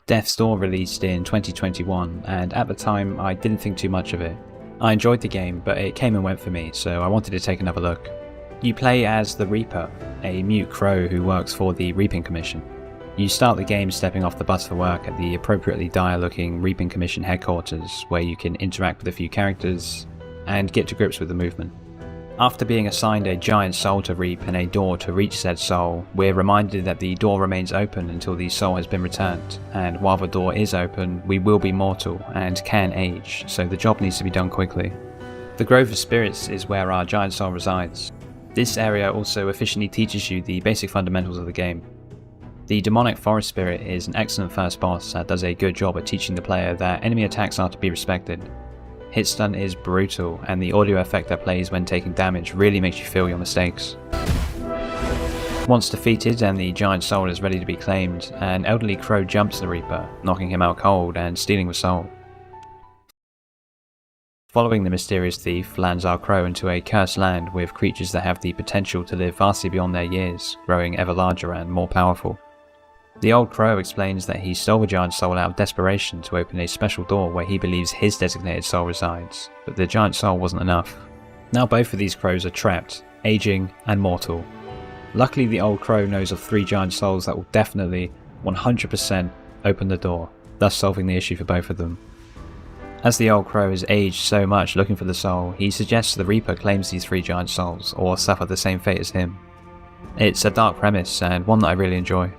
Death's Door released in 2021, and at the time I didn't think too much of it. I enjoyed the game, but it came and went for me, so I wanted to take another look. You play as the Reaper, a mute crow who works for the Reaping Commission. You start the game stepping off the bus for work at the appropriately dire looking Reaping Commission headquarters, where you can interact with a few characters and get to grips with the movement. After being assigned a giant soul to reap and a door to reach said soul, we're reminded that the door remains open until the soul has been returned, and while the door is open, we will be mortal and can age, so the job needs to be done quickly. The Grove of Spirits is where our giant soul resides. This area also efficiently teaches you the basic fundamentals of the game. The Demonic Forest Spirit is an excellent first boss that does a good job at teaching the player that enemy attacks are to be respected. Hit stun is brutal, and the audio effect that plays when taking damage really makes you feel your mistakes. Once defeated and the giant soul is ready to be claimed, an elderly crow jumps the Reaper, knocking him out cold and stealing the soul. Following the mysterious thief lands our crow into a cursed land with creatures that have the potential to live vastly beyond their years, growing ever larger and more powerful. The old crow explains that he stole the giant soul out of desperation to open a special door where he believes his designated soul resides, but the giant soul wasn't enough. Now both of these crows are trapped, aging and mortal. Luckily the old crow knows of 3 giant souls that will definitely, 100% open the door, thus solving the issue for both of them. As the old crow has aged so much looking for the soul, he suggests the Reaper claims these 3 giant souls or suffer the same fate as him. It's a dark premise and one that I really enjoy.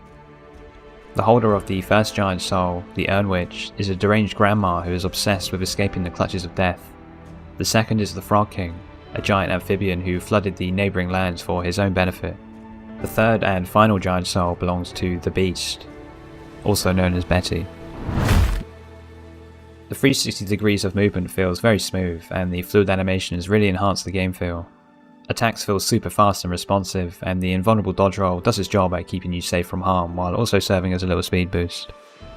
The holder of the first giant soul, the Urn Witch, is a deranged grandma who is obsessed with escaping the clutches of death. The second is the Frog King, a giant amphibian who flooded the neighbouring lands for his own benefit. The third and final giant soul belongs to the Beast, also known as Betty. The 360 degrees of movement feels very smooth, and the fluid animations really enhance the game feel. Attacks feel super fast and responsive, and the invulnerable dodge roll does its job at keeping you safe from harm while also serving as a little speed boost.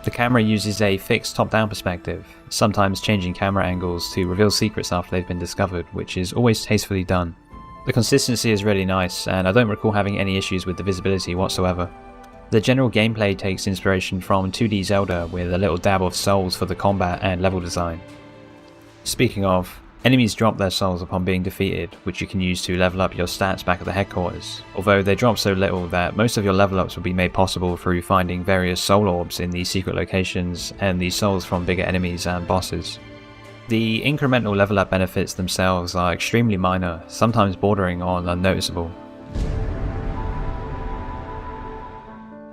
The camera uses a fixed top-down perspective, sometimes changing camera angles to reveal secrets after they've been discovered, which is always tastefully done. The consistency is really nice, and I don't recall having any issues with the visibility whatsoever. The general gameplay takes inspiration from 2D Zelda with a little dab of souls for the combat and level design. Speaking of, enemies drop their souls upon being defeated, which you can use to level up your stats back at the headquarters, although they drop so little that most of your level ups will be made possible through finding various soul orbs in the secret locations and the souls from bigger enemies and bosses. The incremental level up benefits themselves are extremely minor, sometimes bordering on unnoticeable.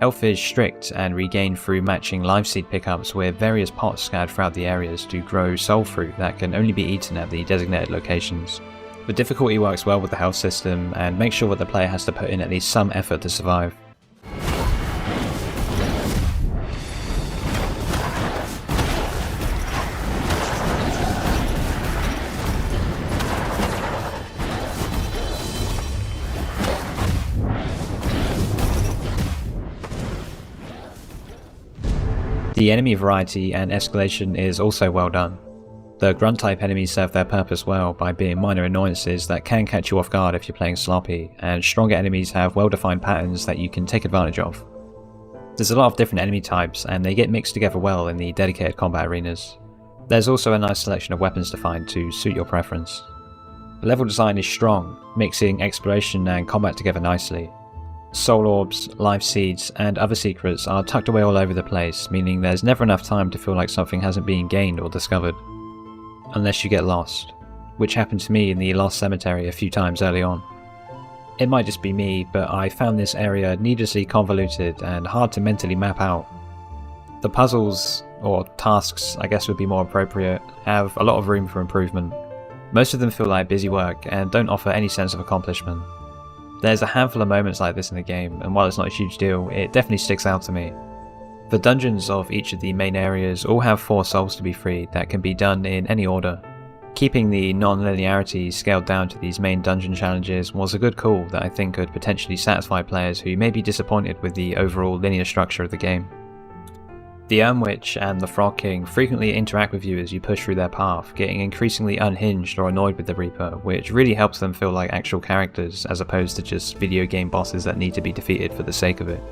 Health is strict and regained through matching life seed pickups with various pots scattered throughout the areas to grow soul fruit that can only be eaten at the designated locations. The difficulty works well with the health system and makes sure that the player has to put in at least some effort to survive. The enemy variety and escalation is also well done. The grunt type enemies serve their purpose well by being minor annoyances that can catch you off guard if you're playing sloppy, and stronger enemies have well defined patterns that you can take advantage of. There's a lot of different enemy types and they get mixed together well in the dedicated combat arenas. There's also a nice selection of weapons to find to suit your preference. The level design is strong, mixing exploration and combat together nicely. Soul orbs, life seeds, and other secrets are tucked away all over the place, meaning there's never enough time to feel like something hasn't been gained or discovered. Unless you get lost, which happened to me in the Lost Cemetery a few times early on. It might just be me, but I found this area needlessly convoluted and hard to mentally map out. The puzzles, or tasks I guess would be more appropriate, have a lot of room for improvement. Most of them feel like busy work and don't offer any sense of accomplishment. There's a handful of moments like this in the game, and while it's not a huge deal, it definitely sticks out to me. The dungeons of each of the main areas all have 4 souls to be freed that can be done in any order. Keeping the non-linearity scaled down to these main dungeon challenges was a good call that I think could potentially satisfy players who may be disappointed with the overall linear structure of the game. The Urn Witch and the Frog King frequently interact with you as you push through their path, getting increasingly unhinged or annoyed with the Reaper, which really helps them feel like actual characters as opposed to just video game bosses that need to be defeated for the sake of it.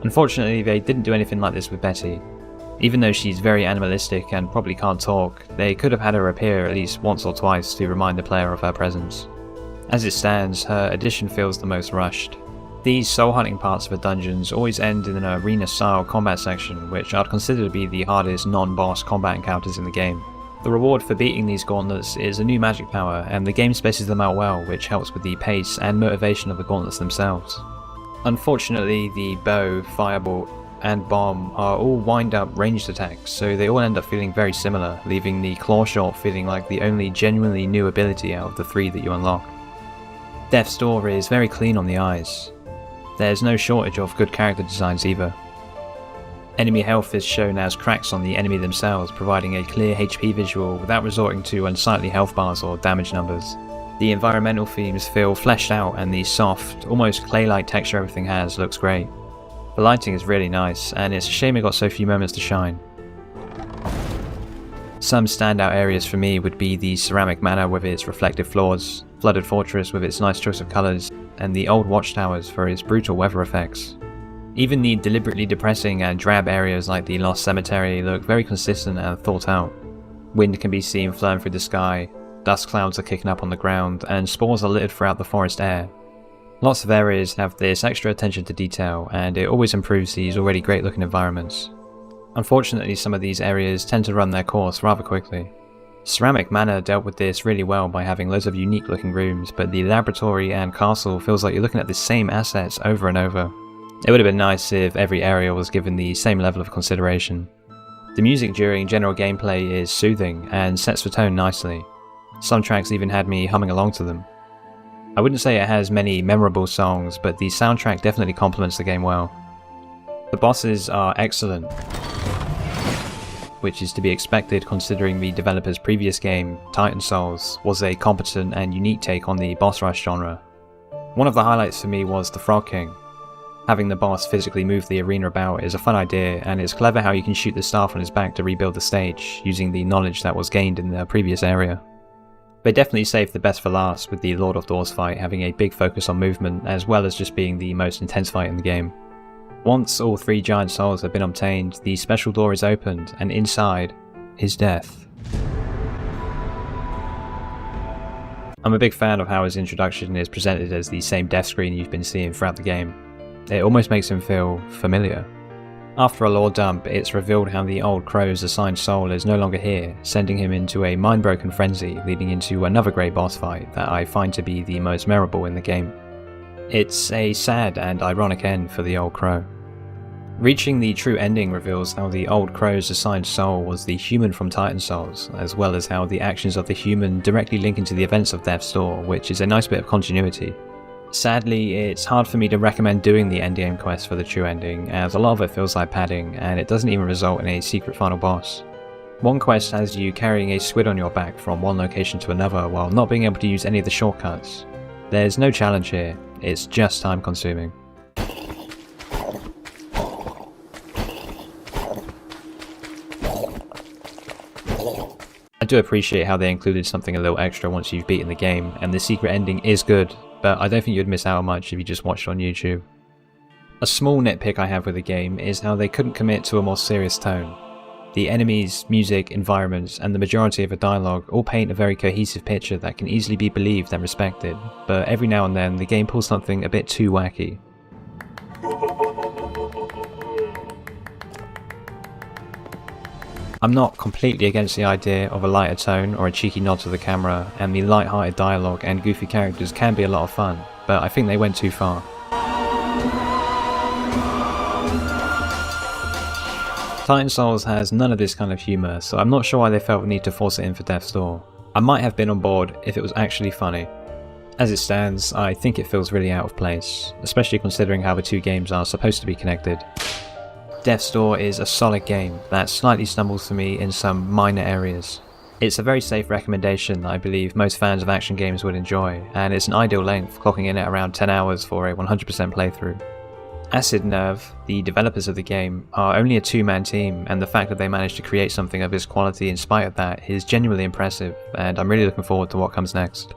Unfortunately, they didn't do anything like this with Betty. Even though she's very animalistic and probably can't talk, they could have had her appear at least once or twice to remind the player of her presence. As it stands, her addition feels the most rushed. These soul hunting parts of the dungeons always end in an arena style combat section, which I'd consider to be the hardest non-boss combat encounters in the game. The reward for beating these gauntlets is a new magic power, and the game spaces them out well, which helps with the pace and motivation of the gauntlets themselves. Unfortunately, the bow, firebolt, and bomb are all wind-up ranged attacks, so they all end up feeling very similar, leaving the claw shot feeling like the only genuinely new ability out of the 3 that you unlock. Death's Door is very clean on the eyes. There's no shortage of good character designs either. Enemy health is shown as cracks on the enemy themselves, providing a clear HP visual without resorting to unsightly health bars or damage numbers. The environmental themes feel fleshed out, and the soft, almost clay-like texture everything has looks great. The lighting is really nice, and it's a shame it got so few moments to shine. Some standout areas for me would be the Ceramic Manor with its reflective floors, Flooded Fortress with its nice choice of colours, and the Old Watchtowers for its brutal weather effects. Even the deliberately depressing and drab areas like the Lost Cemetery look very consistent and thought out. Wind can be seen flowing through the sky, dust clouds are kicking up on the ground, and spores are littered throughout the forest air. Lots of areas have this extra attention to detail, and it always improves these already great looking environments. Unfortunately, some of these areas tend to run their course rather quickly. Ceramic Manor dealt with this really well by having loads of unique looking rooms, but the laboratory and castle feels like you're looking at the same assets over and over. It would have been nice if every area was given the same level of consideration. The music during general gameplay is soothing and sets the tone nicely. Some tracks even had me humming along to them. I wouldn't say it has many memorable songs, but the soundtrack definitely complements the game well. The bosses are excellent, which is to be expected considering the developer's previous game, Titan Souls, was a competent and unique take on the boss rush genre. One of the highlights for me was the Frog King. Having the boss physically move the arena about is a fun idea, and it's clever how you can shoot the staff on his back to rebuild the stage, using the knowledge that was gained in the previous area. They definitely saved the best for last, with the Lord of Doors fight having a big focus on movement as well as just being the most intense fight in the game. Once all 3 giant souls have been obtained, the special door is opened, and inside is death. I'm a big fan of how his introduction is presented as the same death screen you've been seeing throughout the game. It almost makes him feel familiar. After a lore dump, it's revealed how the old crow's assigned soul is no longer here, sending him into a mind-broken frenzy, leading into another great boss fight that I find to be the most memorable in the game. It's a sad and ironic end for the old crow. Reaching the true ending reveals how the old crow's assigned soul was the human from Titan Souls, as well as how the actions of the human directly link into the events of Death's Door, which is a nice bit of continuity. Sadly, it's hard for me to recommend doing the endgame quest for the true ending, as a lot of it feels like padding, and it doesn't even result in a secret final boss. One quest has you carrying a squid on your back from one location to another while not being able to use any of the shortcuts. There's no challenge here, it's just time consuming. I do appreciate how they included something a little extra once you've beaten the game, and the secret ending is good, but I don't think you'd miss out on much if you just watched on YouTube. A small nitpick I have with the game is how they couldn't commit to a more serious tone. The enemies, music, environments, and the majority of the dialogue all paint a very cohesive picture that can easily be believed and respected, but every now and then the game pulls something a bit too wacky. I'm not completely against the idea of a lighter tone or a cheeky nod to the camera, and the light-hearted dialogue and goofy characters can be a lot of fun, but I think they went too far. Titan Souls has none of this kind of humour, so I'm not sure why they felt the need to force it in for Death's Door. I might have been on board if it was actually funny. As it stands, I think it feels really out of place, especially considering how the two games are supposed to be connected. Death's Door is a solid game that slightly stumbles for me in some minor areas. It's a very safe recommendation that I believe most fans of action games would enjoy, and it's an ideal length, clocking in at around 10 hours for a 100% playthrough. Acid Nerve, the developers of the game, are only a two-man team, and the fact that they managed to create something of this quality in spite of that is genuinely impressive, and I'm really looking forward to what comes next.